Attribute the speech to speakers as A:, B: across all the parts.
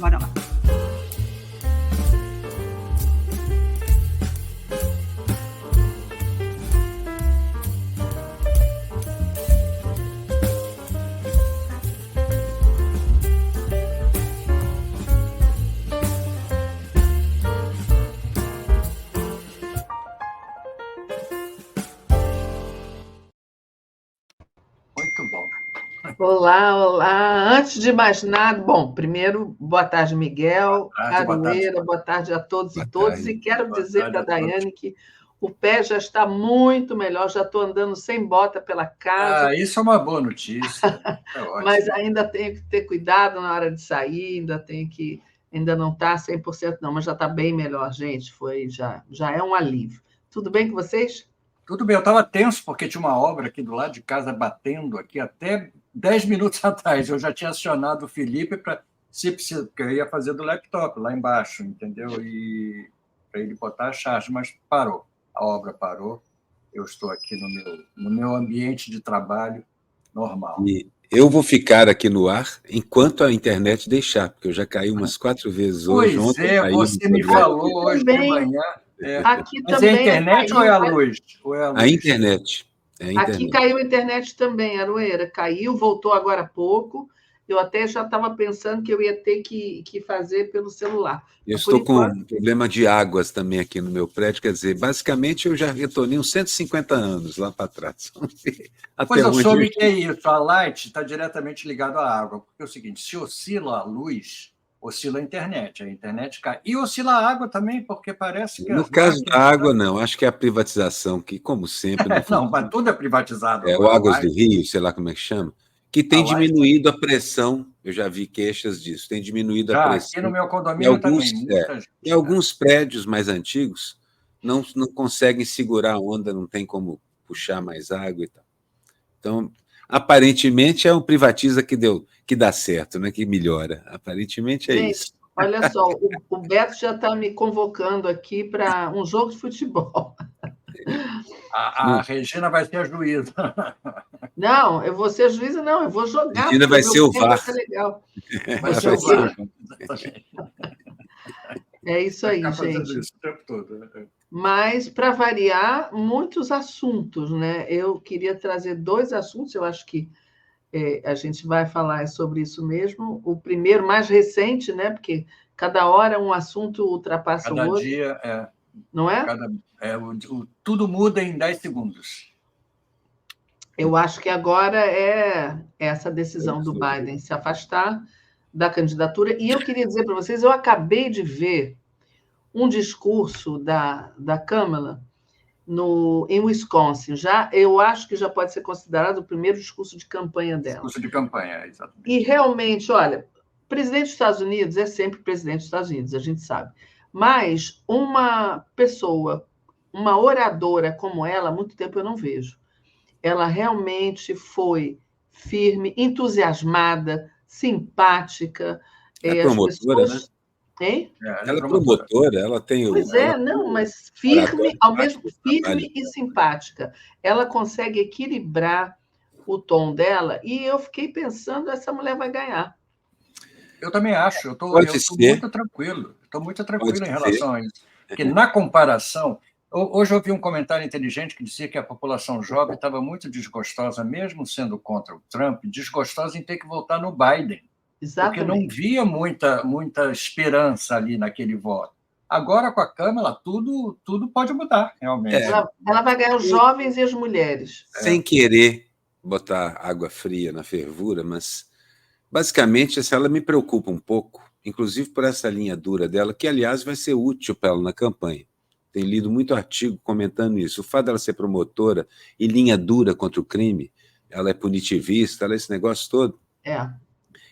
A: Bora lá.
B: Muito bom.
C: Olá, olá. Antes de mais nada, bom, primeiro, boa tarde, Miguel, Aroeira, boa tarde a todos e todas. E quero dizer para a Daiane que o pé já está muito melhor, já estou andando sem bota pela casa.
B: Isso é uma boa notícia. É ótimo.
C: Mas ainda tenho que ter cuidado na hora de sair, ainda não está 100% não, mas já está bem melhor, gente. Já é um alívio. Tudo bem com vocês?
B: Tudo bem, eu estava tenso porque tinha uma obra aqui do lado de casa batendo aqui até 10 minutos atrás. Eu já tinha acionado o Felipe para se precisa, porque eu ia fazer do laptop lá embaixo, entendeu? E para ele botar a charge, mas parou. A obra parou. Eu estou aqui no meu ambiente de trabalho normal.
D: E eu vou ficar aqui no ar enquanto a internet deixar, porque eu já caí umas 4 vezes hoje.
B: Pois
D: ontem
B: é, você me falou hoje de manhã.
C: Aqui
B: Mas
C: também
B: é a internet ou é a luz?
D: A internet.
C: Aqui caiu a internet também, Aroeira. Caiu, voltou agora há pouco. Eu até já estava pensando que eu ia ter que fazer pelo celular.
D: Eu estou com um problema de águas também aqui no meu prédio, quer dizer, basicamente eu já retornei uns 150 anos lá para trás.
B: Pois eu soube que é isso, a Light está diretamente ligada à água, porque é o seguinte, se oscila a luz, oscila a internet cai. E oscila a água também, porque parece que...
D: No caso da água, não, acho que é a privatização, que, como sempre...
B: Não, mas tudo é privatizado.
D: O Águas do Rio, sei lá como é que chama, que tem diminuído a pressão, eu já vi queixas disso, tem diminuído a pressão.
B: Aqui no meu condomínio também.
D: Em alguns prédios mais antigos, não conseguem segurar a onda, não tem como puxar mais água e tal. Então, aparentemente, é um privatiza que dá certo, né? Que melhora. Aparentemente é isso.
C: Olha só, o Beto já está me convocando aqui para um jogo de futebol.
B: A Regina vai ser a juíza.
C: Não, eu vou ser a juíza, não, eu vou jogar.
D: A Regina vai ser o VAR.
C: Vai ser legal.
B: Vai ser o VAR.
C: É isso aí, gente.
B: Isso o tempo todo.
C: Mas, para variar, muitos assuntos, né? Eu queria trazer 2 assuntos, eu acho que a gente vai falar sobre isso mesmo. O primeiro, mais recente, né? Porque cada hora um assunto ultrapassa o outro.
B: Cada dia
C: não é?
B: Tudo muda em 10 segundos.
C: Eu acho que agora é essa decisão do Biden se afastar da candidatura. E eu queria dizer para vocês, eu acabei de ver um discurso da Kamala em Wisconsin. Eu acho que já pode ser considerado o primeiro discurso de campanha dela.
B: Discurso de campanha, exatamente.
C: E realmente, olha, presidente dos Estados Unidos é sempre presidente dos Estados Unidos, a gente sabe. Mas uma pessoa, uma oradora como ela, há muito tempo eu não vejo. Ela realmente foi firme, entusiasmada, simpática.
D: É promotora, né?
C: Hein?
D: Ela é promotora, ela tem...
C: Pois não, mas firme, ao mesmo firme e simpática. Ela consegue equilibrar o tom dela e eu fiquei pensando, essa mulher vai ganhar.
B: Eu também acho, eu estou muito tranquilo. Estou muito tranquilo em relação a isso. Porque, na comparação... Hoje eu vi um comentário inteligente que dizia que a população jovem estava muito desgostosa, mesmo sendo contra o Trump, desgostosa em ter que votar no Biden.
C: Exatamente.
B: Porque não via muita esperança ali naquele voto. Agora, com a Câmara, tudo pode mudar, realmente.
C: Ela vai ganhar os jovens e as mulheres.
D: Sem querer botar água fria na fervura, mas, basicamente, ela me preocupa um pouco, inclusive por essa linha dura dela, que, aliás, vai ser útil para ela na campanha. Tem lido muito artigo comentando isso. O fato dela ser promotora e linha dura contra o crime, ela é punitivista, ela é esse negócio todo.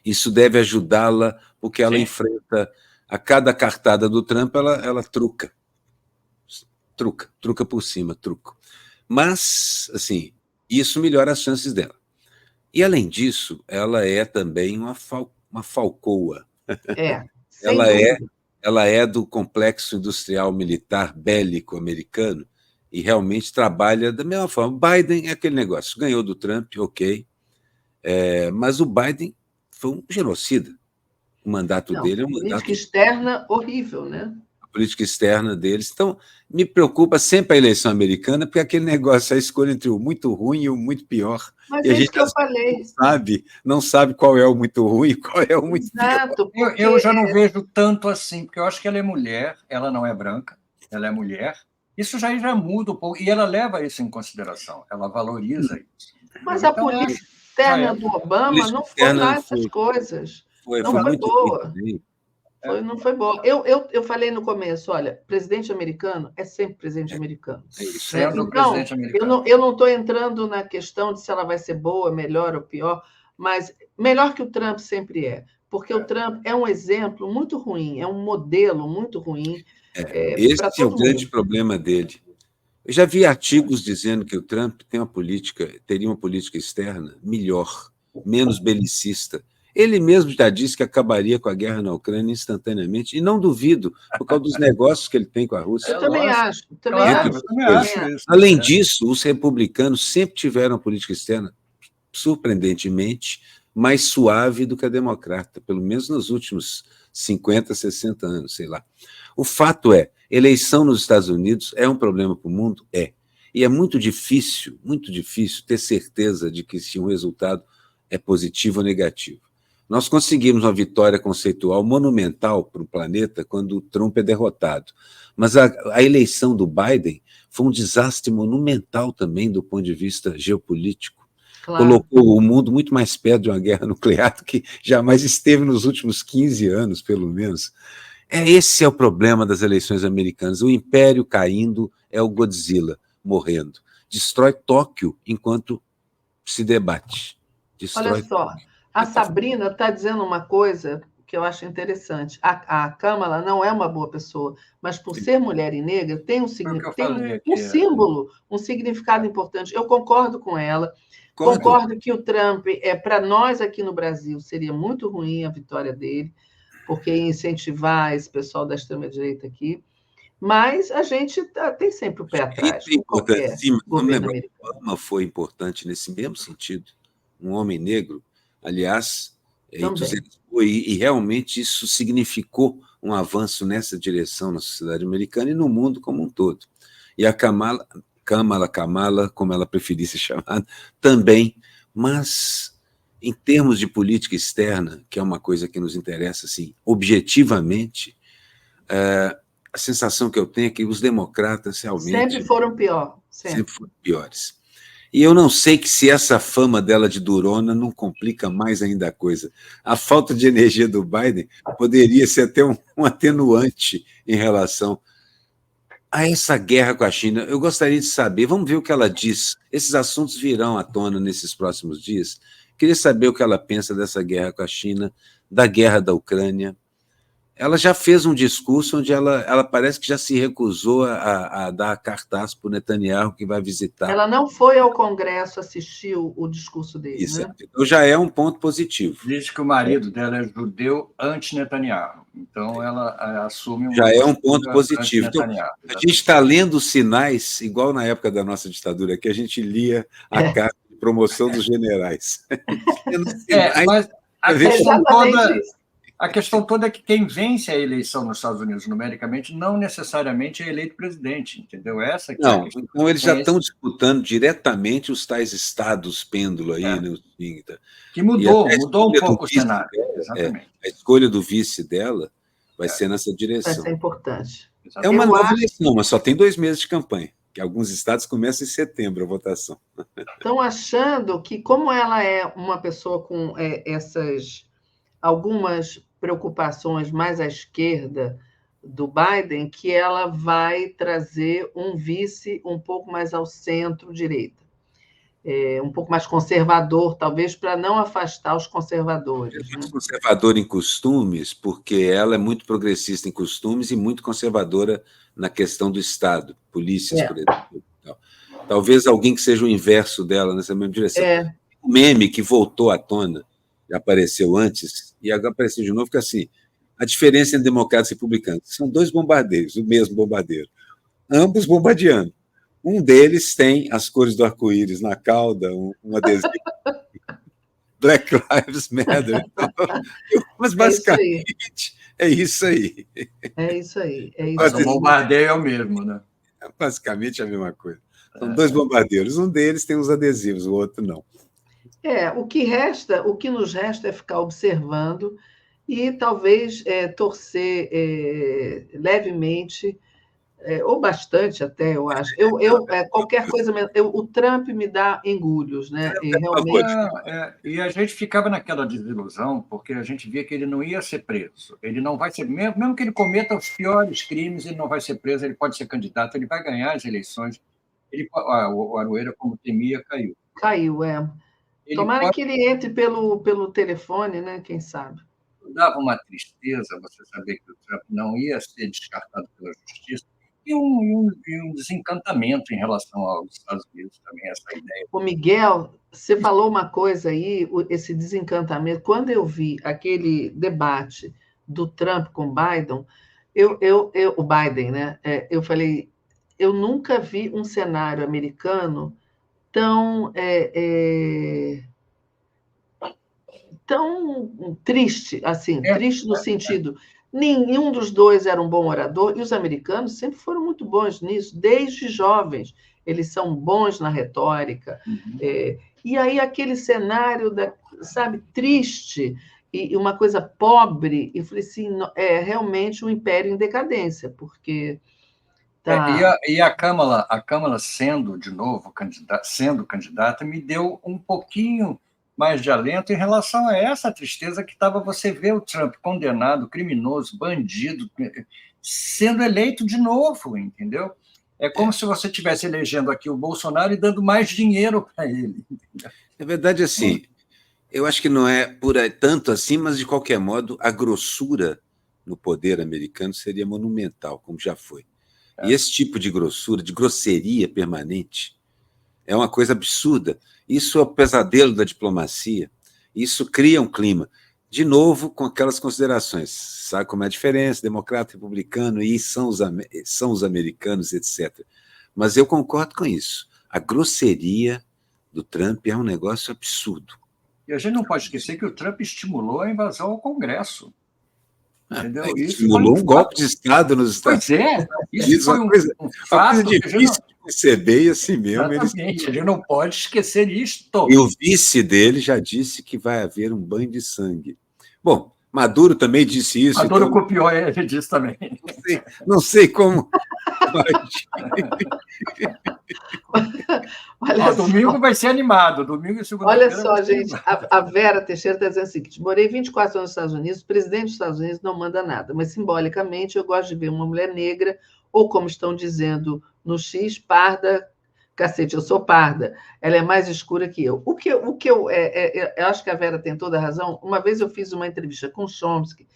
D: Isso deve ajudá-la, porque ela enfrenta... A cada cartada do Trump, ela truca. Truca por cima, truco. Mas, assim, isso melhora as chances dela. E, além disso, ela é também uma falcoa. Ela é do complexo industrial militar bélico americano e realmente trabalha da mesma forma. Biden é aquele negócio, ganhou do Trump, ok, mas o Biden foi um genocida. O mandato
C: Não,
D: dele é um
C: política
D: mandato...
C: externa horrível, né?
D: A política externa deles. Então, me preocupa sempre a eleição americana, porque aquele negócio, a escolha entre o muito ruim e o muito pior.
C: Mas
D: E a
C: é isso
D: gente
C: que eu falei.
D: não sabe qual é o muito ruim e qual é o muito pior.
C: Exato, porque
B: Eu já não vejo tanto assim, porque eu acho que ela é mulher, ela não é branca, ela é mulher. Isso já muda um pouco, e ela leva isso em consideração, ela valoriza isso.
C: mas
B: Entendeu?
C: a
B: Então,
C: política
B: já
C: externa
B: é.
C: do
D: A
C: Obama
D: política
C: não foi
D: externa
C: lá essas coisas.
D: foi
C: Não foi
D: muito ruim
C: boa.
D: também.
C: Não foi boa. Eu falei no começo, olha, presidente americano é sempre presidente americano.
D: É isso.
C: Né?
B: Sendo o
C: Então,
B: presidente americano.
C: eu não estou entrando na questão de se ela vai ser boa, melhor ou pior, mas melhor que o Trump sempre é, porque o Trump é um exemplo muito ruim, é um modelo muito ruim para
D: Esse é o
C: todo
D: grande
C: mundo.
D: problema dele. Eu já vi artigos dizendo que o Trump teria uma política externa melhor, menos belicista. Ele mesmo já disse que acabaria com a guerra na Ucrânia instantaneamente, e não duvido, por causa dos negócios que ele tem com a Rússia.
C: Eu também
B: lógico.
C: acho, também
B: Claro,
C: acho.
B: eu também
D: coisas.
B: acho isso.
D: Além disso, os republicanos sempre tiveram uma política externa, surpreendentemente, mais suave do que a democrata, pelo menos nos últimos 50, 60 anos, sei lá. O fato é, eleição nos Estados Unidos é um problema para o mundo? É. E é muito difícil ter certeza de que se um resultado é positivo ou negativo. Nós conseguimos uma vitória conceitual monumental para o planeta quando o Trump é derrotado. Mas a eleição do Biden foi um desastre monumental também do ponto de vista geopolítico.
C: Claro.
D: Colocou o mundo muito mais perto de uma guerra nuclear do que jamais esteve nos últimos 15 anos, pelo menos. Esse é o problema das eleições americanas. O império caindo é o Godzilla morrendo. Destrói Tóquio enquanto se debate.
C: Olha só, a Sabrina está dizendo uma coisa que eu acho interessante. A Kamala não é uma boa pessoa, mas por ser mulher e negra, tem um símbolo, um significado importante. Eu concordo com ela. Concordo que o Trump, para nós aqui no Brasil, seria muito ruim a vitória dele, porque ia incentivar esse pessoal da extrema-direita aqui. Mas a gente tem sempre o pé atrás.
D: Governo americano. Obama foi importante nesse mesmo sentido. Um homem negro, aliás, entusiasmou, e realmente isso significou um avanço nessa direção na sociedade americana e no mundo como um todo. E a Kamala, como ela preferisse ser chamada, também, mas em termos de política externa, que é uma coisa que nos interessa assim, objetivamente, a sensação que eu tenho é que os democratas realmente...
C: Sempre foram pior.
D: Sempre foram piores. E eu não sei que se essa fama dela de durona não complica mais ainda a coisa. A falta de energia do Biden poderia ser até um atenuante em relação a essa guerra com a China. Eu gostaria de saber, vamos ver o que ela diz. Esses assuntos virão à tona nesses próximos dias. Queria saber o que ela pensa dessa guerra com a China, da guerra da Ucrânia. Ela já fez um discurso onde ela parece que já se recusou a dar cartaz para o Netanyahu, que vai visitar.
C: Ela não foi ao Congresso assistir o discurso dele.
D: Isso,
C: né?
D: Então já é um ponto positivo.
B: Diz que o marido dela é judeu anti-Netanyahu. Então ela assume
D: já é um ponto positivo. Então, a gente está lendo sinais, igual na época da nossa ditadura, que a gente lia a carta de promoção dos generais.
B: Mas a questão toda é que quem vence a eleição nos Estados Unidos numericamente não necessariamente é eleito presidente, entendeu? Essa que
D: não, então eles já estão disputando diretamente os tais estados pêndulo aí, né?
B: Que mudou um pouco o cenário. Exatamente.
D: A escolha do vice dela vai ser nessa direção.
C: Vai ser importante.
D: É uma nova eleição, mas só tem 2 meses de campanha, que alguns estados começam em setembro a votação.
C: Estão achando que, como ela é uma pessoa com algumas preocupações mais à esquerda do Biden, que ela vai trazer um vice um pouco mais ao centro-direita, um pouco mais conservador, talvez, para não afastar os conservadores.
D: Muito conservadora em costumes, porque ela é muito progressista em costumes e muito conservadora na questão do Estado, polícias, por exemplo. Talvez alguém que seja o inverso dela nessa mesma direção. O meme que voltou à tona, já apareceu antes, e agora apareceu de novo, que assim, a diferença entre democratas e republicanos são 2 bombardeiros, o mesmo bombardeiro, ambos bombardeando. Um deles tem as cores do arco-íris na cauda, um adesivo. Black Lives Matter. Mas, basicamente, é isso aí.
C: É isso aí.
B: Mas o bombardeio é o mesmo, né?
D: É basicamente a mesma coisa. São dois bombardeiros. Um deles tem os adesivos, o outro não.
C: O que nos resta é ficar observando e talvez torcer levemente, ou bastante até, eu acho. Qualquer coisa, o Trump me dá engulhos, né? E realmente.
B: E a gente ficava naquela desilusão, porque a gente via que ele não ia ser preso. Ele não vai ser, mesmo que ele cometa os piores crimes, ele não vai ser preso, ele pode ser candidato, ele vai ganhar as eleições. O Aroeira, como temia, caiu.
C: Caiu, Tomara que ele entre pelo telefone, né? Quem sabe.
B: Dava uma tristeza você saber que o Trump não ia ser descartado pela justiça e um desencantamento em relação aos Estados Unidos também, essa ideia.
C: O Miguel, você falou uma coisa aí, esse desencantamento. Quando eu vi aquele debate do Trump com o Biden, o Biden, né? Eu falei, eu nunca vi um cenário americano tão triste, assim, triste no sentido, nenhum dos dois era um bom orador, e os americanos sempre foram muito bons nisso, desde jovens, eles são bons na retórica. E aí aquele cenário, sabe, triste, e uma coisa pobre, e falei assim, é realmente um império em decadência, porque...
B: E a Kamala sendo, de novo, candidata, me deu um pouquinho mais de alento em relação a essa tristeza que estava você ver o Trump condenado, criminoso, bandido, sendo eleito de novo, entendeu? É como se você estivesse elegendo aqui o Bolsonaro e dando mais dinheiro para ele. Entendeu?
D: Na verdade, assim, eu acho que não é tanto assim, mas, de qualquer modo, a grossura no poder americano seria monumental, como já foi. E esse tipo de grossura, de grosseria permanente, é uma coisa absurda. Isso é o pesadelo da diplomacia. Isso cria um clima. De novo, com aquelas considerações. Sabe como é a diferença? Democrata, republicano, e são os americanos, etc. Mas eu concordo com isso. A grosseria do Trump é um negócio absurdo.
B: E a gente não pode esquecer que o Trump estimulou a invasão ao Congresso. Entendeu?
D: Estimulou um golpe de Estado nos Estados Unidos.
B: Isso foi
D: uma coisa difícil de perceber, e assim mesmo.
B: Exatamente, ele não pode esquecer isto.
D: E o vice dele já disse que vai haver um banho de sangue. Bom, Maduro também disse isso.
B: Maduro então, copiou ele disso também.
D: Não sei como.
B: Domingo vai ser animado. Domingo e segunda-feira.
C: Olha só, gente, a Vera Teixeira está dizendo o seguinte: morei 24 anos nos Estados Unidos, o presidente dos Estados Unidos não manda nada, mas simbolicamente eu gosto de ver uma mulher negra, ou como estão dizendo no X, parda. Cacete, eu sou parda, ela é mais escura que eu. Eu acho que a Vera tem toda a razão. Uma vez eu fiz uma entrevista com o Chomsky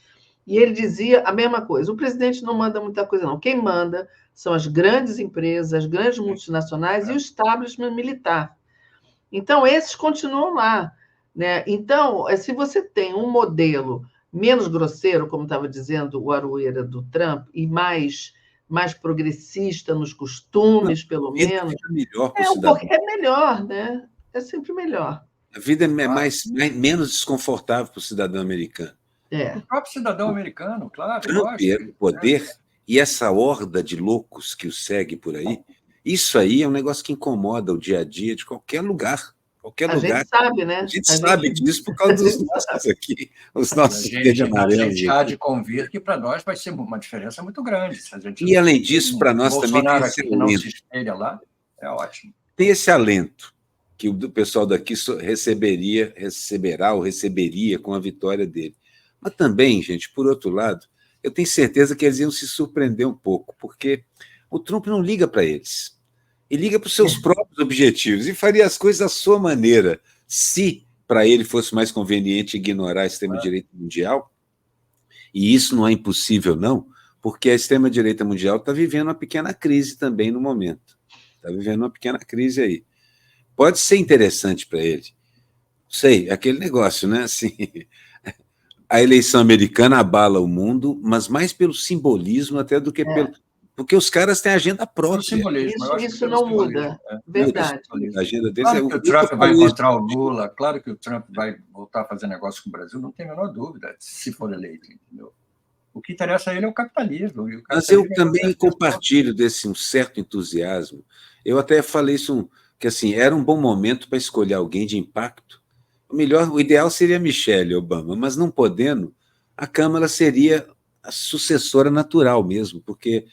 C: e ele dizia a mesma coisa. O presidente não manda muita coisa, não. Quem manda são as grandes empresas, as grandes multinacionais e o establishment militar. Então, esses continuam lá, né? Então, se você tem um modelo menos grosseiro, como estava dizendo o Aroeira do Trump, e mais progressista nos costumes, pelo menos. É melhor, né? É sempre melhor.
D: A vida é menos desconfortável para o cidadão americano.
B: O próprio cidadão americano, claro.
D: Trump é o poder, e essa horda de loucos que o segue por aí, isso aí é um negócio que incomoda o dia a dia de qualquer lugar.
C: A gente sabe, né?
D: A gente sabe disso por causa dos nossos aqui, os nossos verde amarelo.
B: A gente há de convir que para nós vai ser uma diferença muito grande. Se a gente
D: e, além disso, para nós também tem
B: esse alento. Não se espelha lá, é ótimo.
D: Tem esse alento que o pessoal daqui receberá ou receberia com a vitória dele. Mas também, gente, por outro lado, eu tenho certeza que eles iam se surpreender um pouco, porque o Trump não liga para eles. Ele liga para os seus próprios objetivos e faria as coisas à sua maneira, se para ele fosse mais conveniente ignorar a extrema-direita mundial. E isso não é impossível, não, porque a extrema-direita mundial está vivendo uma pequena crise também no momento. Está vivendo uma pequena crise aí. Pode ser interessante para ele. Sei, aquele negócio, né? Assim, a eleição americana abala o mundo, mas mais pelo simbolismo até do que porque os caras têm agenda
B: O
D: própria.
B: simbolismo, eu acho que
C: Isso
B: pelo
C: não
B: simbolismo,
C: muda.
B: é.
C: Verdade.
D: A agenda deles
B: Claro que o
D: eu
B: Trump vai
D: falo isso.
B: encontrar o Lula, claro que o Trump vai voltar a fazer negócio com o Brasil, não tem a menor dúvida, se for eleito, entendeu? O que interessa a ele é o capitalismo. E o
D: Mas eu
B: capitalismo
D: também compartilho desse um certo entusiasmo. Eu até falei isso, que assim, era um bom momento para escolher alguém de impacto. O ideal seria Michelle Obama, mas não podendo, a Câmara seria a sucessora natural mesmo, porque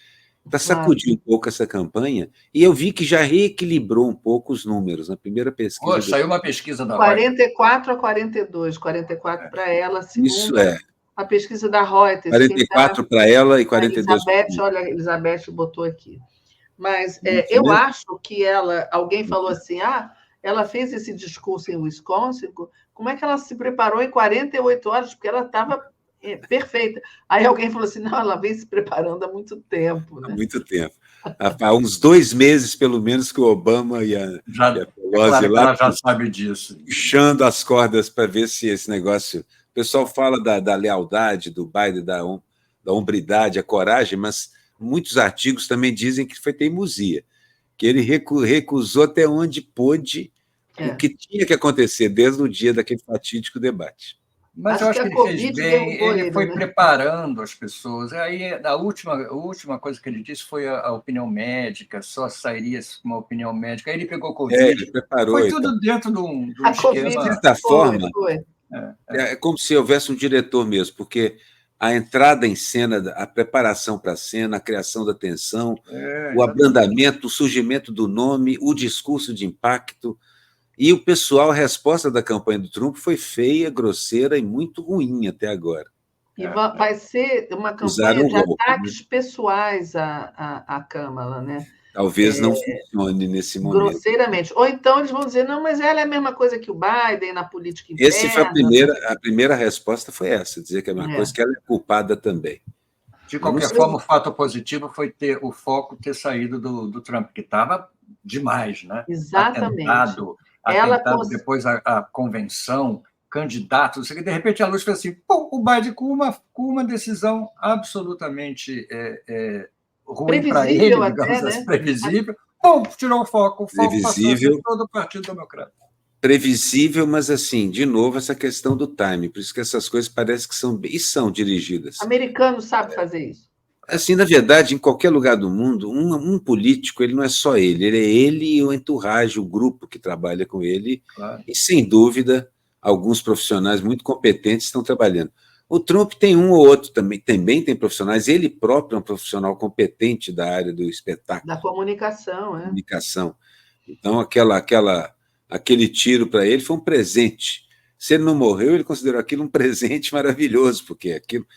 D: para sacudir um pouco essa campanha, e eu vi que já reequilibrou um pouco os números na primeira pesquisa.
B: Pô, saiu uma pesquisa da
C: 44 a 42, 44 para ela,
D: Isso
C: segundo a pesquisa da Reuters.
D: 44 para ela e 42 para
C: Elizabeth, olha, a Elizabeth botou aqui. Mas eu acho que alguém falou assim, ela fez esse discurso em Wisconsin, como é que ela se preparou em 48 horas? Porque ela estava perfeita. Aí alguém falou assim, não, ela vem se preparando há muito tempo. Né?
D: Há muito tempo. Há uns 2 meses, pelo menos, que o Obama e a
B: claro
D: Pelosi lá
B: ela já sabe disso.
D: puxando as cordas para ver se esse negócio... O pessoal fala da lealdade do Biden, da hombridade, a coragem, mas muitos artigos também dizem que foi teimosia, que ele recusou até onde pôde o que tinha que acontecer desde o dia daquele fatídico debate.
B: Mas eu acho que ele fez bem, ele foi preparando as pessoas. Aí, a última coisa que ele disse foi a opinião médica, só sairia com uma opinião médica. Aí ele pegou Covid.
D: Ele preparou.
B: Foi tudo dentro de um esquema.
C: COVID,
D: de certa forma, é como se houvesse um diretor mesmo, porque a entrada em cena, a preparação para a cena, a criação da tensão, o abrandamento, o surgimento do nome, o discurso de impacto. E o pessoal, a resposta da campanha do Trump foi feia, grosseira e muito ruim até agora.
C: E vai ser uma campanha de ataques pessoais à Câmara, né?
D: Talvez não funcione nesse momento.
C: Grosseiramente. Ou então eles vão dizer, não, mas ela é a mesma coisa que o Biden na política interna.
D: Essa foi a primeira resposta foi essa, dizer que é a mesma coisa, que ela é culpada também.
B: De qualquer forma, o fato positivo foi o foco ter saído do Trump, que estava demais, né?
C: Exatamente.
B: Atentado depois a convenção, candidatos, de repente a luz fez assim, o Biden com uma decisão absolutamente ruim para ele, digamos assim, previsível, tirou o foco passou a ser todo o Partido Democrata.
D: Previsível, mas assim, de novo, essa questão do timing, por isso que essas coisas parecem que são dirigidas.
C: Americano sabe fazer isso.
D: Assim, na verdade, em qualquer lugar do mundo, um político, ele não é só ele é ele e o entourage, o grupo que trabalha com ele, claro. E, sem dúvida, alguns profissionais muito competentes estão trabalhando. O Trump tem um ou outro também tem profissionais, ele próprio é um profissional competente da área do espetáculo.
C: Da comunicação, é.
D: Comunicação. Então, aquele tiro para ele foi um presente. Se ele não morreu, ele considerou aquilo um presente maravilhoso, porque aquilo...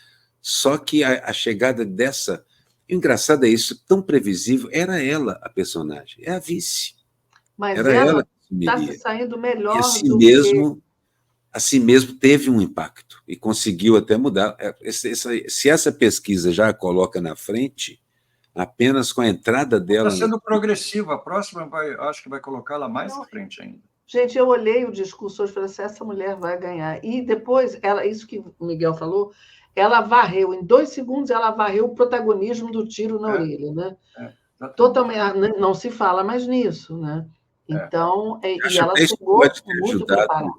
D: Só que a chegada dessa... O engraçado é isso, tão previsível, era ela a personagem, é a vice.
C: Mas
D: era
C: ela está se saindo melhor
D: assim mesmo teve um impacto e conseguiu até mudar. Se essa pesquisa já a coloca na frente, apenas com a entrada dela...
B: Está sendo progressiva, a próxima acho que vai colocá-la mais à frente ainda.
C: Gente, eu olhei o discurso hoje e falei assim, essa mulher vai ganhar. E depois, isso que o Miguel falou, ela varreu, em 2 segundos, ela varreu o protagonismo do tiro na orelha, né? Totalmente, não se fala mais nisso, né? Então, e ela chegou muito preparada.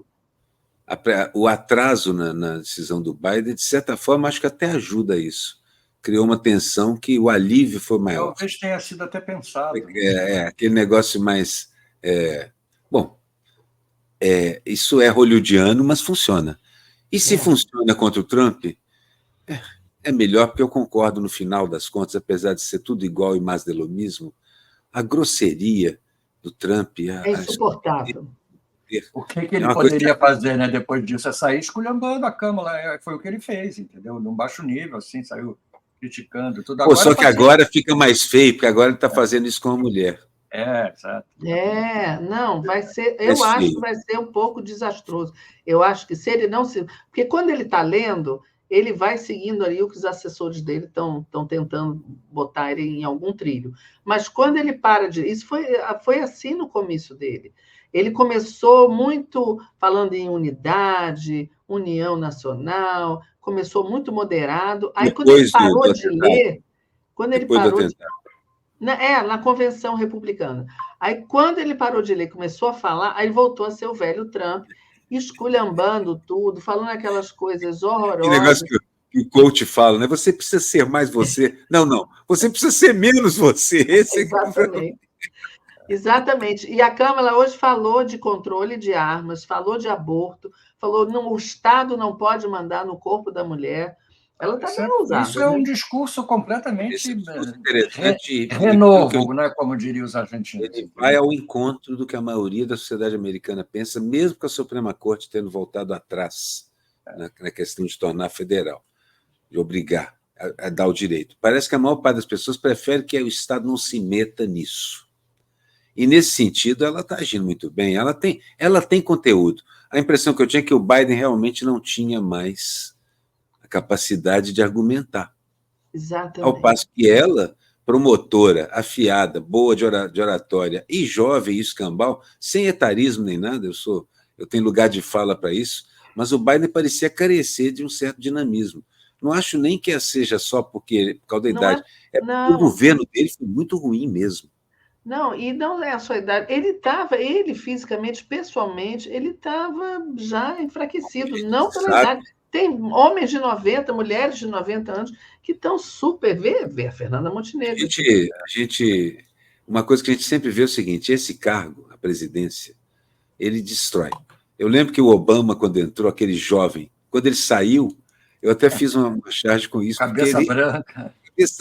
D: O atraso na decisão do Biden, de certa forma, acho que até ajuda isso. Criou uma tensão que o alívio foi maior.
B: Talvez tenha sido até pensado.
D: Aquele negócio mais... isso é hollywoodiano, mas funciona. E se funciona contra o Trump, é melhor, porque eu concordo no final das contas, apesar de ser tudo igual e mais de lo mesmo, a grosseria do Trump...
C: É insuportável.
B: O que ele poderia fazer, né, depois disso? É sair esculhambando a Câmara. Foi o que ele fez, entendeu? Num baixo nível, assim, saiu criticando tudo.
D: Agora, só que agora fica mais feio, porque agora ele está fazendo isso com a mulher.
B: Exato.
C: Não, vai ser... Eu acho que vai ser um pouco desastroso. Eu acho que se ele não se... Porque quando ele está lendo, ele vai seguindo ali o que os assessores dele estão tentando botar ele em algum trilho. Mas quando ele para de... Isso foi assim no comício dele. Ele começou muito falando em unidade, união nacional, começou muito moderado. Aí, quando ele parou de ler, Quando ele
D: Depois do
C: parou
D: atentado.
C: na convenção republicana. Aí, quando ele parou de ler, começou a falar, aí ele voltou a ser o velho Trump, esculhambando tudo, falando aquelas coisas
D: Que
C: horrorosas.
D: negócio que o coach fala, né? Você precisa ser mais você. Não, não. Você precisa ser menos você. Esse é que...
C: Exatamente. Exatamente. E a Câmara hoje falou de controle de armas, falou de aborto, falou que o Estado não pode mandar no corpo da mulher. Ela está bem
B: Isso
C: ousada,
B: é
C: né?
B: um discurso completamente
D: Esse discurso interessante,
B: renovo, né? Como diriam os argentinos.
D: ele vai ao encontro do que a maioria da sociedade americana pensa, mesmo com a Suprema Corte tendo voltado atrás na questão de tornar federal, de obrigar a dar o direito. Parece que a maior parte das pessoas prefere que o Estado não se meta nisso. E, nesse sentido, ela está agindo muito bem. Ela tem conteúdo. A impressão que eu tinha é que o Biden realmente não tinha mais a capacidade de argumentar.
C: Exatamente.
D: Ao passo que ela, promotora, afiada, boa de oratória e jovem e escambau, sem etarismo nem nada, eu tenho lugar de fala para isso, mas o Biden parecia carecer de um certo dinamismo. Não acho nem que seja só por causa da idade. O governo dele foi muito ruim mesmo.
C: Não, e não é a sua idade. Ele fisicamente, pessoalmente, ele estava já enfraquecido, não pela idade. Tem homens de 90, mulheres de 90 anos que estão super. Vê a Fernanda Montenegro.
D: Uma coisa que a gente sempre vê é o seguinte: esse cargo, a presidência, ele destrói. Eu lembro que o Obama, quando entrou, aquele jovem, quando ele saiu, eu até fiz uma charge com isso. Cabeça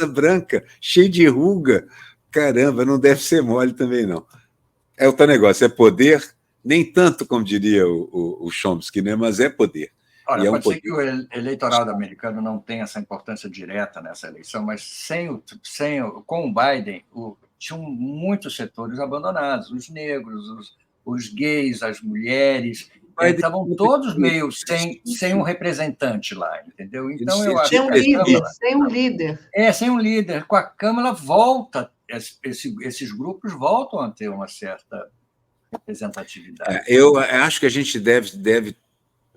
D: branca, cheio de ruga. Caramba, não deve ser mole também, não. É outro negócio, é poder, nem tanto como diria o Chomsky, né? Mas é poder.
B: Olha, pode ser que o eleitorado americano não tenha essa importância direta nessa eleição, mas com o Biden, tinham muitos setores abandonados, os negros, os gays, as mulheres, estavam todos meio sem um representante lá, entendeu? Então, eu acho que
C: sem um líder.
B: Sem um líder. Com a Câmara esses grupos voltam a ter uma certa representatividade.
D: Eu acho que a gente deve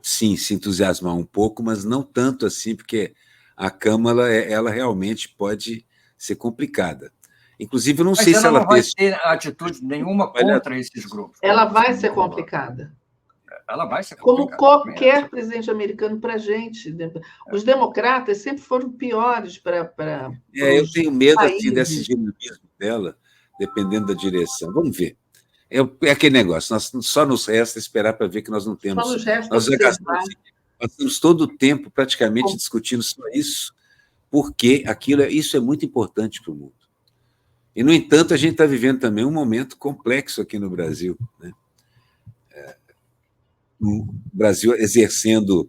D: sim, se entusiasmar um pouco, mas não tanto assim, porque a Câmara ela realmente pode ser complicada. Inclusive, eu não sei se ela
B: não vai ter atitude nenhuma contra esses grupos.
C: Ela vai ser complicada.
B: Ela vai ser complicada.
C: Como qualquer presidente americano para a gente. Os democratas sempre foram piores para.
D: Eu tenho medo assim, desse dinamismo dela, dependendo da direção. Vamos ver. É aquele negócio, só nos resta esperar para ver que nós não temos. Nós já passamos todo o tempo praticamente discutindo só isso, porque isso é muito importante para o mundo. E, no entanto, a gente está vivendo também um momento complexo aqui no Brasil, né? O Brasil exercendo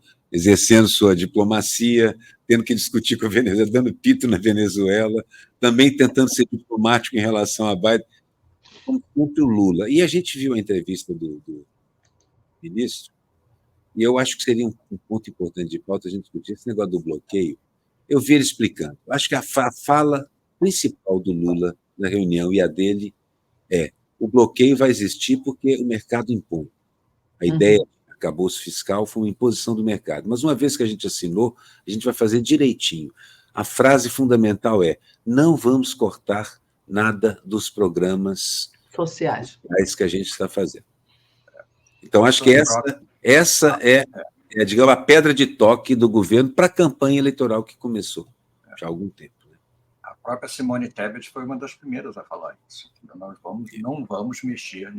D: sua diplomacia, tendo que discutir com a Venezuela, dando pito na Venezuela, também tentando ser diplomático em relação a Biden, contra o Lula. E a gente viu a entrevista do ministro, e eu acho que seria um ponto importante de pauta a gente discutir esse negócio do bloqueio. Eu vi ele explicando. Acho que a fala principal do Lula na reunião e a dele o bloqueio vai existir porque o mercado impõe. A ideia do arcabouço fiscal foi uma imposição do mercado. Mas uma vez que a gente assinou, a gente vai fazer direitinho. A frase fundamental é: não vamos cortar nada dos programas
C: sociais
D: que a gente está fazendo. Então, acho que essa é, digamos, a pedra de toque do governo para a campanha eleitoral que começou já há algum tempo. Né?
B: A própria Simone Tebet foi uma das primeiras a falar isso. Nós não vamos mexer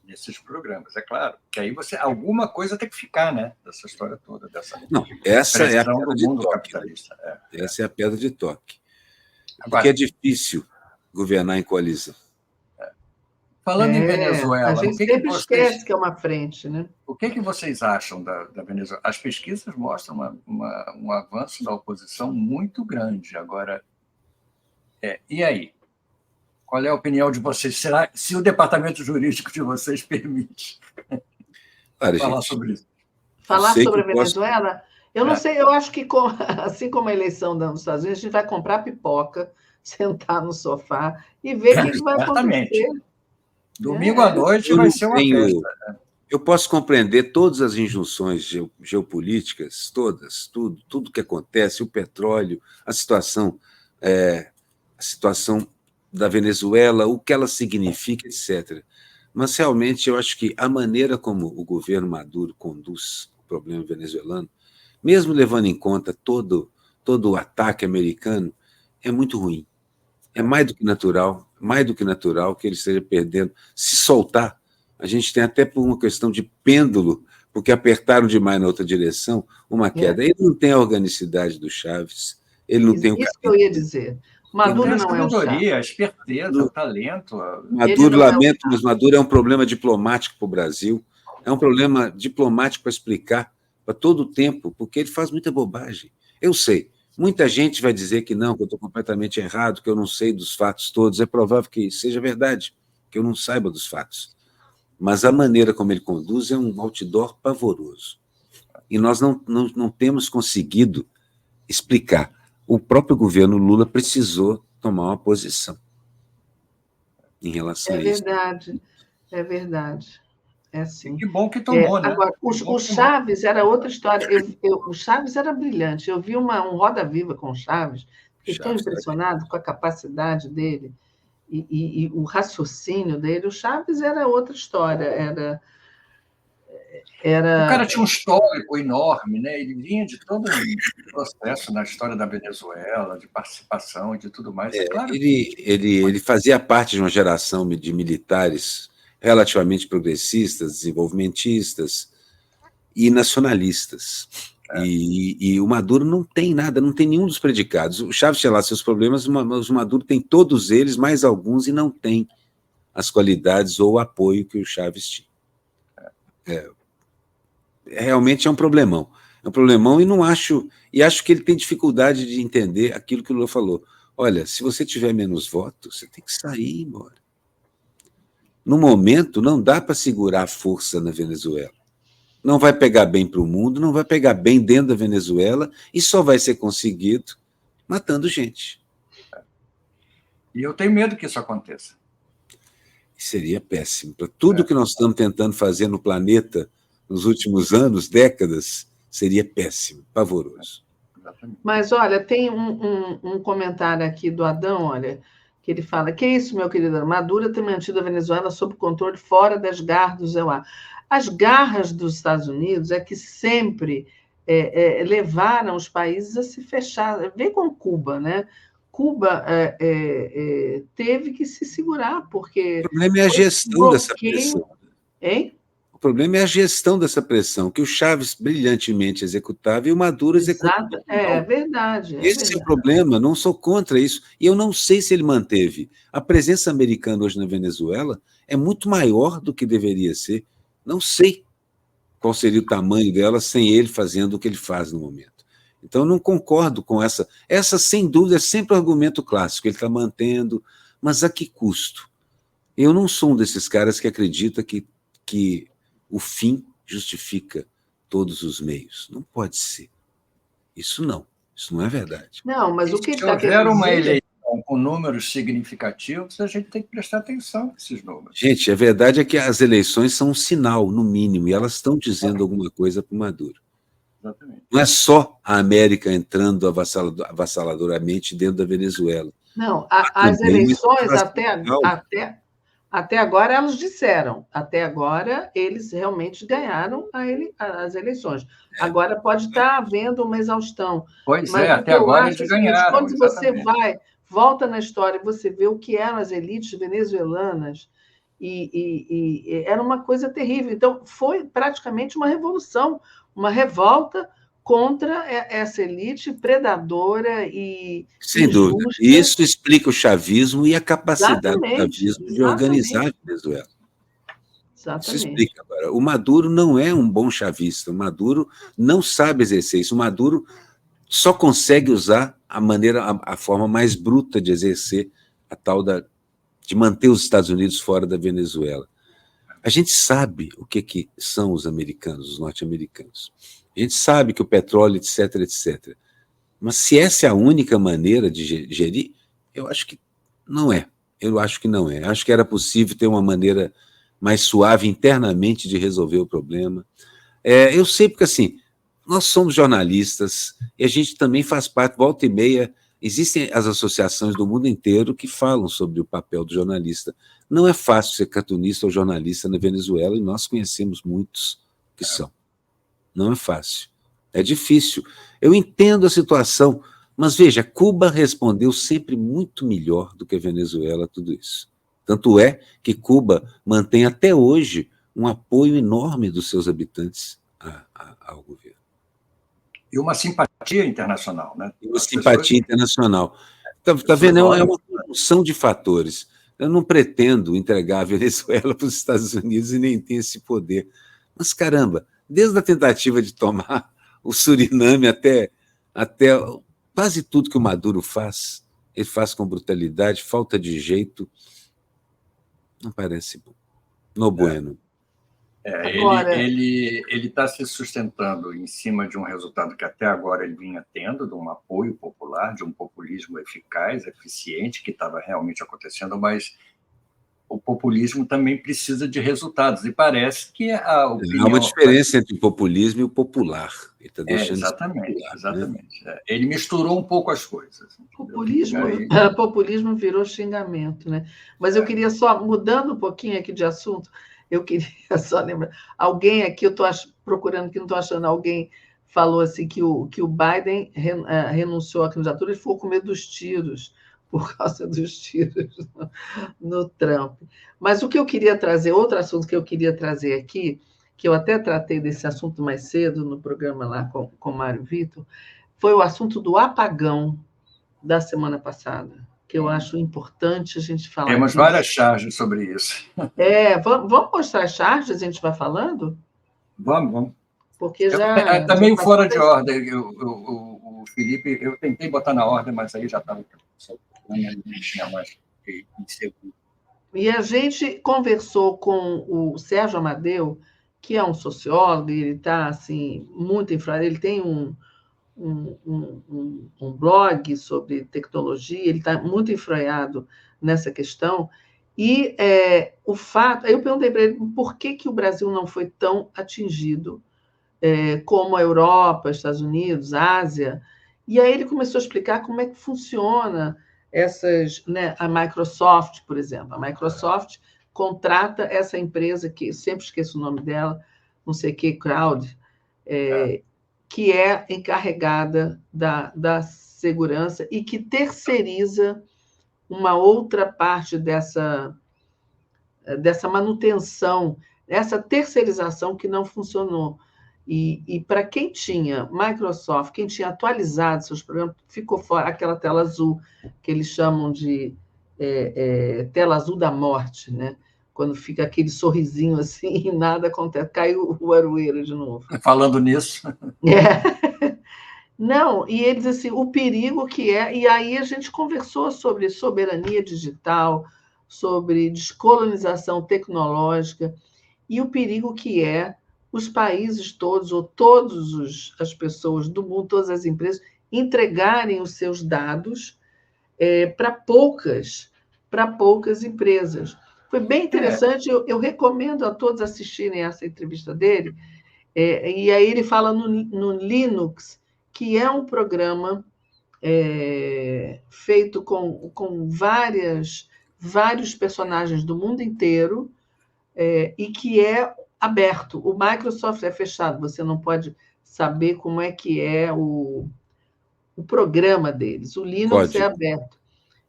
B: nesses programas. É claro que aí alguma coisa tem que ficar, né? Dessa história toda.
D: Não, essa é a pedra
B: do
D: de
B: mundo
D: toque.
B: Capitalista.
D: Essa é a pedra de toque. Porque é difícil governar em coalizão.
B: Falando em Venezuela,
C: a gente sempre esquece que é uma frente, né?
B: O que vocês acham da Venezuela? As pesquisas mostram um avanço da oposição muito grande. Agora, e aí? Qual é a opinião de vocês? Será se o departamento jurídico de vocês permite falar sobre isso?
C: Falar sobre a Venezuela? Eu não sei, eu acho que, assim como a eleição dos Estados Unidos, a gente vai comprar pipoca, sentar no sofá e ver o que vai acontecer.
B: Domingo à noite vai ser uma festa.
D: Eu posso compreender todas as injunções geopolíticas, todas, tudo que acontece, o petróleo, a situação a situação da Venezuela, o que ela significa, etc. Mas, realmente, eu acho que a maneira como o governo Maduro conduz o problema venezuelano, mesmo levando em conta todo o ataque americano, é muito ruim. É mais do que natural que ele esteja perdendo. Se soltar, a gente tem até por uma questão de pêndulo, porque apertaram demais na outra direção, uma queda. Ele não tem a organicidade do Chaves, ele não tem o
C: Isso que eu ia dizer. Maduro não é o Chaves.
B: A esperteza, o talento.
D: Maduro, lamento, mas Maduro é um problema diplomático para o Brasil, é um problema diplomático para explicar para todo o tempo, porque ele faz muita bobagem. Eu sei, muita gente vai dizer que não, que eu estou completamente errado, que eu não sei dos fatos todos. É provável que seja verdade, que eu não saiba dos fatos. Mas a maneira como ele conduz é um outdoor pavoroso. E nós não temos conseguido explicar. O próprio governo Lula precisou tomar uma posição em relação a isso.
C: É verdade. É assim.
B: Que bom que tomou, né?
C: Agora, o Chaves era outra história. O Chaves era brilhante. Eu vi um Roda Viva com o Chaves, fiquei tão impressionado com a capacidade dele e o raciocínio dele. O Chaves era outra história.
B: O cara tinha um histórico enorme, né? Ele vinha de todo um processo na história da Venezuela, de participação e de tudo mais. Claro.
D: Ele fazia parte de uma geração de militares relativamente progressistas, desenvolvimentistas e nacionalistas. E o Maduro não tem nada, não tem nenhum dos predicados. O Chaves tinha lá seus problemas, mas o Maduro tem todos eles, mais alguns, e não tem as qualidades ou o apoio que o Chaves tinha. Realmente é um problemão. É um problemão e acho que ele tem dificuldade de entender aquilo que o Lula falou. Olha, se você tiver menos votos, você tem que sair e ir embora. No momento, não dá para segurar a força na Venezuela. Não vai pegar bem para o mundo, não vai pegar bem dentro da Venezuela e só vai ser conseguido matando gente.
B: E eu tenho medo que isso aconteça.
D: Seria péssimo. Para tudo que nós estamos tentando fazer no planeta nos últimos anos, décadas, seria péssimo, pavoroso.
C: Mas, olha, tem um comentário aqui do Adão, olha, que ele fala: que isso, meu querido? Maduro tem mantido a Venezuela sob controle, fora das garras do EUA. As garras dos Estados Unidos é que sempre levaram os países a se fechar. Vê com Cuba, né? Cuba teve que se segurar, porque...
D: O problema é a gestão dessa pressão.
C: Hein?
D: O problema é a gestão dessa pressão, que o Chaves brilhantemente executava e o Maduro executava.
C: É verdade.
D: Esse é o problema, não sou contra isso. E eu não sei se ele manteve. A presença americana hoje na Venezuela é muito maior do que deveria ser. Não sei qual seria o tamanho dela sem ele fazendo o que ele faz no momento. Então, não concordo com essa. Essa, sem dúvida, é sempre o argumento clássico. Ele está mantendo, mas a que custo? Eu não sou um desses caras que acredita que o fim justifica todos os meios. Não pode ser. Isso não é verdade.
C: Não, mas o que
B: se houver uma eleição com números significativos, a gente tem que prestar atenção nesses números.
D: Gente, a verdade é que as eleições são um sinal, no mínimo, e elas estão dizendo alguma coisa para o Maduro.
B: Exatamente.
D: Não é só a América entrando avassaladoramente dentro da Venezuela.
C: Não, as eleições até agora elas disseram, até agora eles realmente ganharam as eleições. Agora pode estar havendo uma exaustão.
B: Pois até agora eles ganharam.
C: Quando você volta na história e você vê o que eram as elites venezuelanas, e era uma coisa terrível. Então, foi praticamente uma revolução, uma revolta contra essa elite predadora e
D: sem dúvida. Isso explica o chavismo e a capacidade do chavismo de organizar a Venezuela.
C: Exatamente.
D: Isso explica agora. O Maduro não é um bom chavista. O Maduro não sabe exercer isso. O Maduro só consegue usar a forma mais bruta de exercer a tal de manter os Estados Unidos fora da Venezuela. A gente sabe o que são os americanos, os norte-americanos. A gente sabe que o petróleo, etc, etc. Mas se essa é a única maneira de gerir, eu acho que não é. Acho que era possível ter uma maneira mais suave internamente de resolver o problema. Eu sei porque, assim, nós somos jornalistas e a gente também faz parte, volta e meia, Existem as associações do mundo inteiro que falam sobre o papel do jornalista. Não é fácil ser cartunista ou jornalista na Venezuela, e nós conhecemos muitos que são. Não é fácil. É difícil. Eu entendo a situação, mas veja, Cuba respondeu sempre muito melhor do que a Venezuela a tudo isso. Tanto é que Cuba mantém até hoje um apoio enorme dos seus habitantes ao governo.
B: E uma simpatia internacional, né?
D: E uma simpatia internacional. Está vendo? É uma conjunção de fatores. Eu não pretendo entregar a Venezuela para os Estados Unidos e nem tenho esse poder. Mas, caramba, desde a tentativa de tomar o Suriname até quase tudo que o Maduro faz, ele faz com brutalidade, falta de jeito. Não parece bom. No bueno.
C: Agora...
B: Ele está se sustentando em cima de um resultado que até agora ele vinha tendo, de um apoio popular, de um populismo eficaz, eficiente, que estava realmente acontecendo, mas o populismo também precisa de resultados, e parece que a opinião...
D: Há uma diferença entre o populismo e o popular. Ele está deixando
B: exatamente,
D: popular,
B: exatamente.
D: Né?
B: Ele misturou um pouco as coisas.
C: Populismo virou xingamento, né? Mas eu queria só, mudando um pouquinho aqui de assunto, eu queria só lembrar, alguém aqui, eu estou procurando que não estou achando, alguém falou assim que o Biden renunciou à candidatura e ficou com medo dos tiros, por causa dos tiros no Trump. Mas o que eu queria trazer, outro assunto que eu queria trazer aqui, que eu até tratei desse assunto mais cedo no programa lá com o Mário Vitor, foi o assunto do apagão da semana passada, que eu acho importante a gente falar.
B: Temos várias charges sobre isso.
C: Vamos mostrar as charges, a gente vai falando?
B: Vamos.
C: Porque já...
B: Está meio fora de ordem. O Felipe, eu tentei botar na ordem, mas aí já estava... não tinha mais inseguro.
C: E a gente conversou com o Sérgio Amadeu, que é um sociólogo, e ele está assim, muito influente, ele tem um blog sobre tecnologia, ele está muito enfronhado nessa questão, e o fato... Eu perguntei para ele por que o Brasil não foi tão atingido como a Europa, Estados Unidos, Ásia, e aí ele começou a explicar como é que funciona essas, né, a Microsoft, por exemplo. A Microsoft contrata essa empresa, que sempre esqueço o nome dela, não sei o que, Crowd, que é encarregada da segurança e que terceiriza uma outra parte dessa manutenção, essa terceirização que não funcionou. E para quem tinha Microsoft, quem tinha atualizado seus programas, ficou fora aquela tela azul, que eles chamam de tela azul da morte, né? Quando fica aquele sorrisinho assim e nada acontece, caiu o aroeiro de novo.
B: Falando nisso.
C: Não, e eles assim, o perigo que é, e aí a gente conversou sobre soberania digital, sobre descolonização tecnológica, e o perigo que é os países todos, ou todas as pessoas do mundo, todas as empresas, entregarem os seus dados para poucas empresas. Foi bem interessante, eu recomendo a todos assistirem essa entrevista dele, e aí ele fala no Linux, que é um programa feito com vários personagens do mundo inteiro, e que é aberto. O Microsoft é fechado, você não pode saber como é que é o programa deles. O Linux código. É aberto.